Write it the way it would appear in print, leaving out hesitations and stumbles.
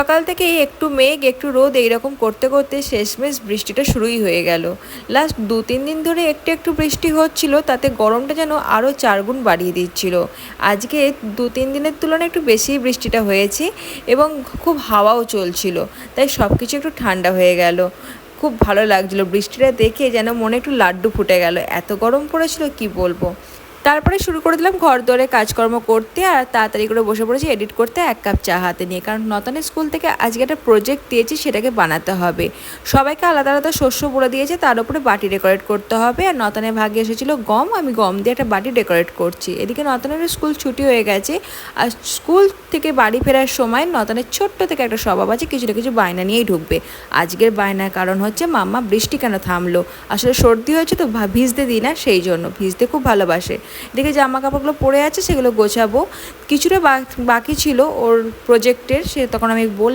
সকাল থেকেই একটু মেঘ একটু রোদ এইরকম করতে করতে শেষমেশ বৃষ্টিটা শুরুই হয়ে গেল। লাস্ট 2-3 দিন ধরে একটু একটু বৃষ্টি হচ্ছিল, তাতে গরমটা যেন আরও 4 গুণ বাড়িয়ে দিচ্ছিল। আজকে 2-3 দিনের তুলনায় একটু বেশি বৃষ্টিটা হয়েছে এবং খুব হাওয়াও চলছিল, তাই সব কিছু একটু ঠান্ডা হয়ে গেল। খুব ভালো লাগছিলো বৃষ্টিটা দেখে, যেন মনে একটু লাড্ডু ফুটে গেল, এত গরম পড়েছিল কি বলবো। তারপরে শুরু করে দিলাম ঘর দরে কাজকর্ম করতে, আর তাড়াতাড়ি করে বসে পড়েছি এডিট করতে 1 কাপ চা হাতে নিয়ে, কারণ নতানের স্কুল থেকে আজকে একটা প্রজেক্ট দিয়েছি, সেটাকে বানাতে হবে। সবাইকে আলাদা আলাদা শস্য বলে দিয়েছে, তার উপরে বাটি ডেকোরেট করতে হবে। আর নতানের ভাগে এসেছিলো গম, আমি গম দিয়ে একটা বাটি ডেকোরেট করছি। এদিকে নতানের স্কুল ছুটি হয়ে গেছে, আর স্কুল থেকে বাড়ি ফেরার সময় নতানের ছোট্ট থেকে একটা স্বভাব আছে, কিছু না কিছু বায়না নিয়েই ঢুকবে। আজকের বায়নার কারণ হচ্ছে, মাম্মা বৃষ্টি কেন থামলো। আসলে সর্দি হয়েছে তো, ভিজতে দিই না, সেই জন্য। ভিজতে খুব ভালোবাসে। এদিকে জামা কাপড়গুলো পরে আছে, সেগুলো গোছাবো। কিছুটা বাকি ছিল ওর প্রজেক্টের, সে তখন আমি বললাম